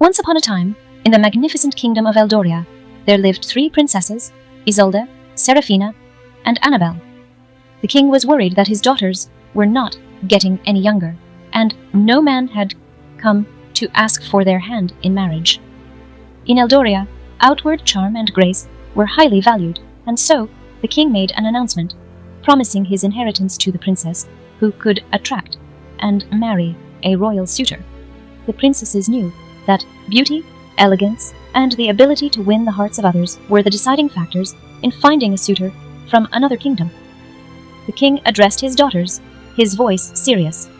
Once upon a time, in the magnificent kingdom of Eldoria, there lived 3 princesses, Isolde, Serafina, and Annabel. The king was worried that his daughters were not getting any younger, and no man had come to ask for their hand in marriage. In Eldoria, outward charm and grace were highly valued, and so the king made an announcement, promising his inheritance to the princess who could attract and marry a royal suitor. The princesses knew that beauty, elegance, and the ability to win the hearts of others were the deciding factors in finding a suitor from another kingdom. The king addressed his daughters, his voice serious.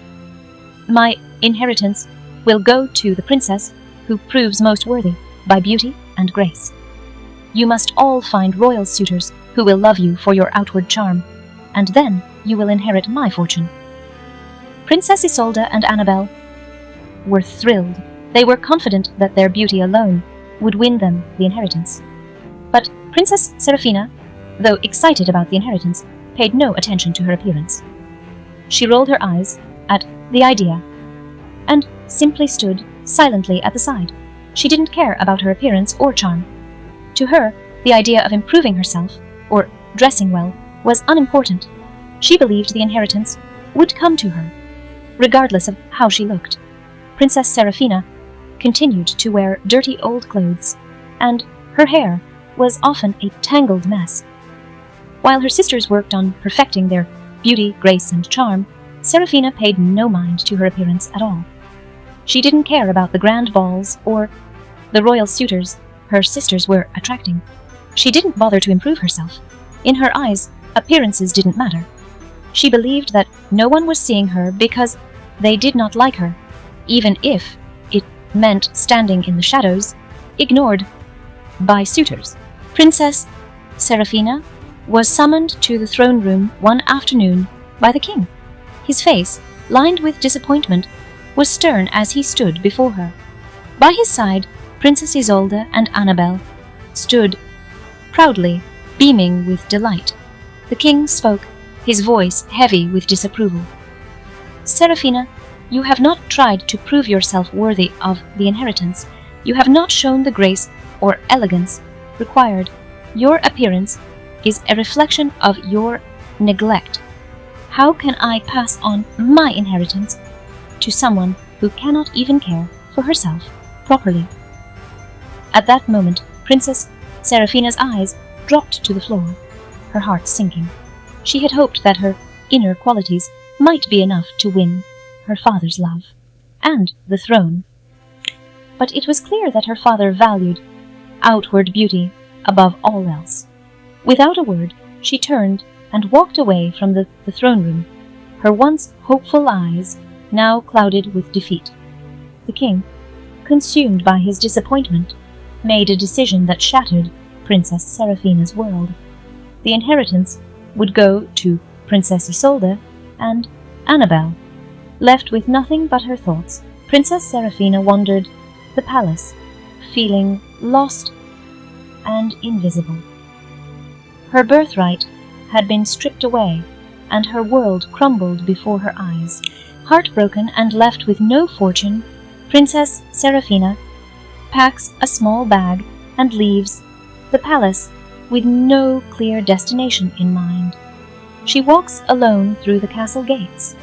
"My inheritance will go to the princess who proves most worthy by beauty and grace. You must all find royal suitors who will love you for your outward charm, and then you will inherit my fortune." Princess Isolde and Annabel were thrilled. They were confident that their beauty alone would win them the inheritance. But Princess Serafina, though excited about the inheritance, paid no attention to her appearance. She rolled her eyes at the idea and simply stood silently at the side. She didn't care about her appearance or charm. To her, the idea of improving herself or dressing well was unimportant. She believed the inheritance would come to her, regardless of how she looked. Princess Serafina continued to wear dirty old clothes, and her hair was often a tangled mess. While her sisters worked on perfecting their beauty, grace, and charm, Serafina paid no mind to her appearance at all. She didn't care about the grand balls or the royal suitors her sisters were attracting. She didn't bother to improve herself. In her eyes, appearances didn't matter. She believed that no one was seeing her because they did not like her, even if it meant standing in the shadows, ignored by suitors. Princess Serafina was summoned to the throne room one afternoon by the king. His face, lined with disappointment, was stern as he stood before her. By his side, Princess Isolde and Annabel stood proudly, beaming with delight. The king spoke, his voice heavy with disapproval. "Serafina, you have not tried to prove yourself worthy of the inheritance. You have not shown the grace or elegance required. Your appearance is a reflection of your neglect. How can I pass on my inheritance to someone who cannot even care for herself properly?" At that moment, Princess Serafina's eyes dropped to the floor, her heart sinking. She had hoped that her inner qualities might be enough to win her father's love and the throne. But it was clear that her father valued outward beauty above all else. Without a word, she turned and walked away from the throne room, her once hopeful eyes now clouded with defeat. The king, consumed by his disappointment, made a decision that shattered Princess Serafina's world. The inheritance would go to Princess Isolde and Annabel. Left with nothing but her thoughts, Princess Serafina wandered the palace, feeling lost and invisible. Her birthright had been stripped away, and her world crumbled before her eyes. Heartbroken and left with no fortune, Princess Serafina packs a small bag and leaves the palace with no clear destination in mind. She walks alone through the castle gates,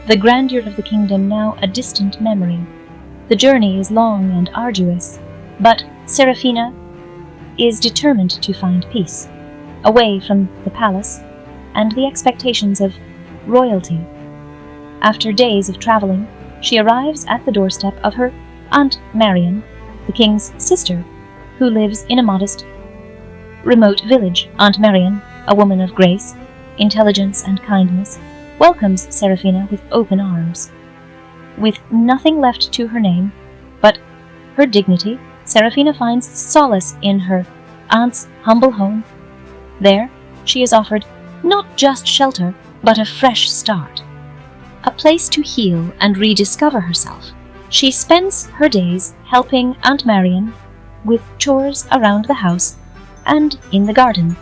the grandeur of the kingdom now a distant memory. The journey is long and arduous, but Serafina is determined to find peace, away from the palace and the expectations of royalty. After days of traveling, she arrives at the doorstep of her Aunt Marian, the king's sister, who lives in a modest, remote village. Aunt Marian, a woman of grace, intelligence, and kindness, welcomes Serafina with open arms. With nothing left to her name but her dignity, Serafina finds solace in her aunt's humble home. There, she is offered not just shelter, but a fresh start, a place to heal and rediscover herself. She spends her days helping Aunt Marian with chores around the house and in the garden.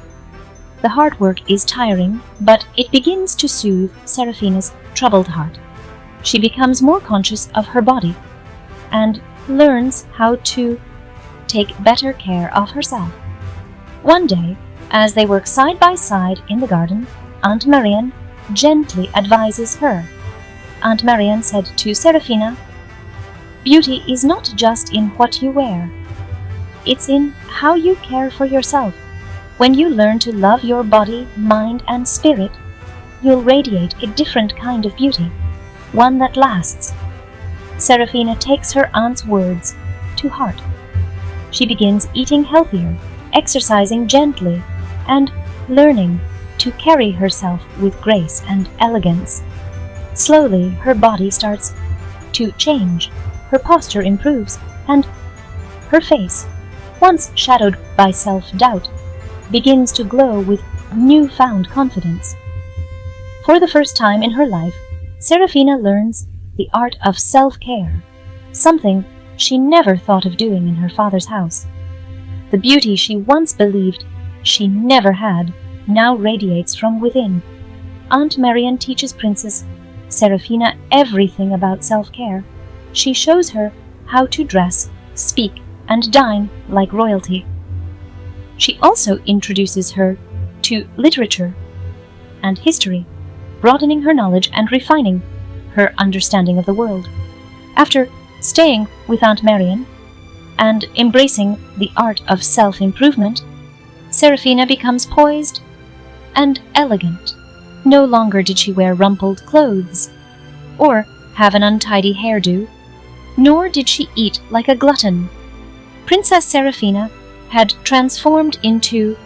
The hard work is tiring, but it begins to soothe Serafina's troubled heart. She becomes more conscious of her body and learns how to take better care of herself. One day, as they work side by side in the garden, Aunt Marian gently advises her. Aunt Marian said to Serafina, "Beauty is not just in what you wear. It's in how you care for yourself. When you learn to love your body, mind, and spirit, you'll radiate a different kind of beauty, one that lasts." Serafina takes her aunt's words to heart. She begins eating healthier, exercising gently, and learning to carry herself with grace and elegance. Slowly, her body starts to change, her posture improves, and her face, once shadowed by self-doubt, begins to glow with newfound confidence. For the first time in her life, Serafina learns the art of self-care, something she never thought of doing in her father's house. The beauty she once believed she never had now radiates from within. Aunt Marian teaches Princess Serafina everything about self-care. She shows her how to dress, speak, and dine like royalty. She also introduces her to literature and history, broadening her knowledge and refining her understanding of the world. After staying with Aunt Marian and embracing the art of self-improvement, Serafina becomes poised and elegant. No longer did she wear rumpled clothes or have an untidy hairdo, nor did she eat like a glutton. Princess Serafina had transformed into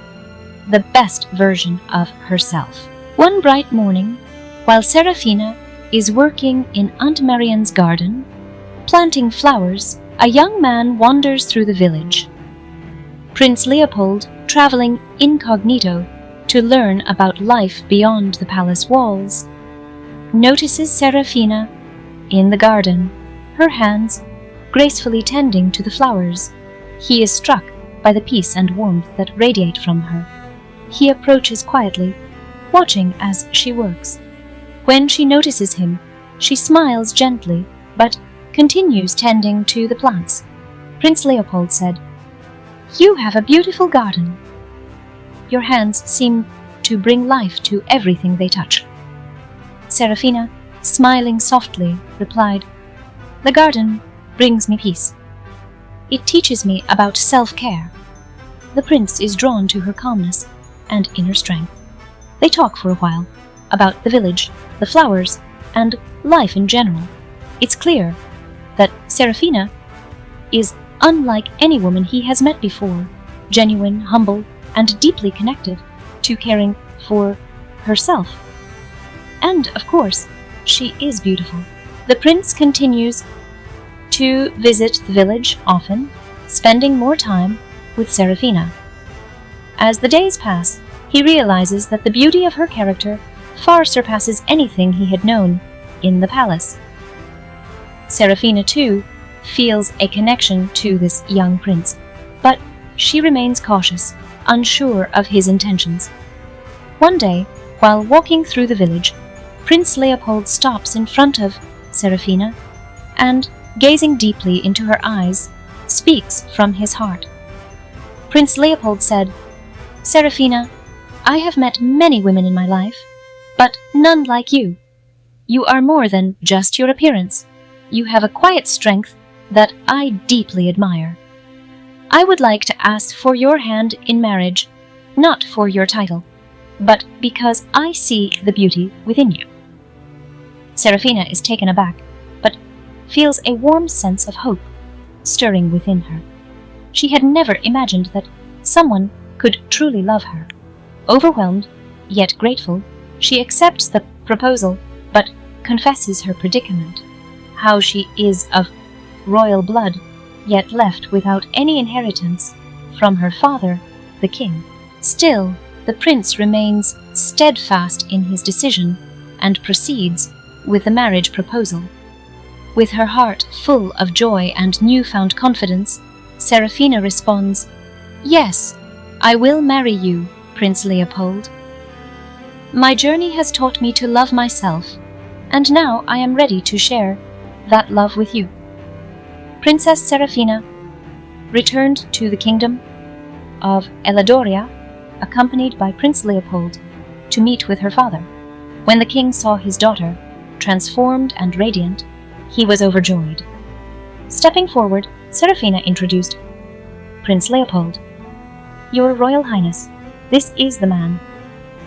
the best version of herself. One bright morning, while Serafina is working in Aunt Marian's garden, planting flowers, a young man wanders through the village. Prince Leopold, traveling incognito to learn about life beyond the palace walls, notices Serafina in the garden, her hands gracefully tending to the flowers. He is struck by the peace and warmth that radiate from her. He approaches quietly, watching as she works. When she notices him, she smiles gently, but continues tending to the plants. Prince Leopold said, "You have a beautiful garden. Your hands seem to bring life to everything they touch." Serafina, smiling softly, replied, "The garden brings me peace. It teaches me about self-care." The prince is drawn to her calmness and inner strength. They talk for a while about the village, the flowers, and life in general. It's clear that Serafina is unlike any woman he has met before, genuine, humble, and deeply connected to caring for herself. And, of course, she is beautiful. The prince continues to visit the village often, spending more time with Serafina. As the days pass, he realizes that the beauty of her character far surpasses anything he had known in the palace. Serafina, too, feels a connection to this young prince, but she remains cautious, unsure of his intentions. One day, while walking through the village, Prince Leopold stops in front of Serafina and, gazing deeply into her eyes, speaks from his heart. Prince Leopold said, "Serafina, I have met many women in my life, but none like you. You are more than just your appearance. You have a quiet strength that I deeply admire. I would like to ask for your hand in marriage, not for your title, but because I see the beauty within you." Serafina is taken aback, but feels a warm sense of hope stirring within her. She had never imagined that someone could truly love her. Overwhelmed, yet grateful, she accepts the proposal, but confesses her predicament, how she is of royal blood, yet left without any inheritance from her father, the king. Still, the prince remains steadfast in his decision and proceeds with the marriage proposal. With her heart full of joy and newfound confidence, Serafina responds, "Yes, I will marry you, Prince Leopold. My journey has taught me to love myself, and now I am ready to share that love with you." Princess Serafina returned to the kingdom of Eladoria, accompanied by Prince Leopold, to meet with her father. When the king saw his daughter, transformed and radiant, he was overjoyed. Stepping forward, Serafina introduced Prince Leopold. Your Royal Highness, this is the man.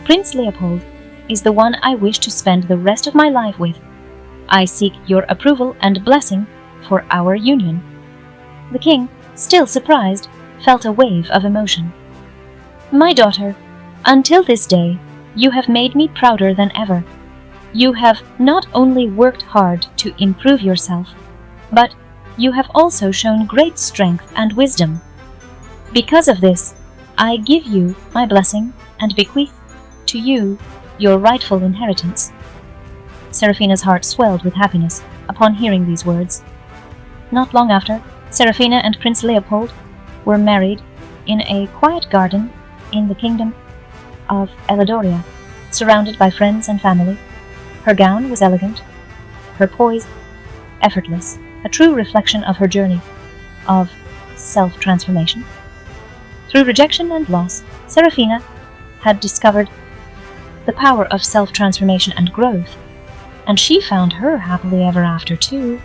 Prince Leopold is the one I wish to spend the rest of my life with. I seek your approval and blessing for our union. The king, still surprised, felt a wave of emotion. My daughter, until this day, you have made me prouder than ever. You have not only worked hard to improve yourself, but you have also shown great strength and wisdom. Because of this, I give you my blessing and bequeath to you your rightful inheritance. Serafina's heart swelled with happiness upon hearing these words. Not long after, Serafina and Prince Leopold were married in a quiet garden in the kingdom of Eladoria, surrounded by friends and family. Her gown was elegant, her poise effortless, a true reflection of her journey of self-transformation. Through rejection and loss, Serafina had discovered the power of self-transformation and growth, and she found her happily ever after too.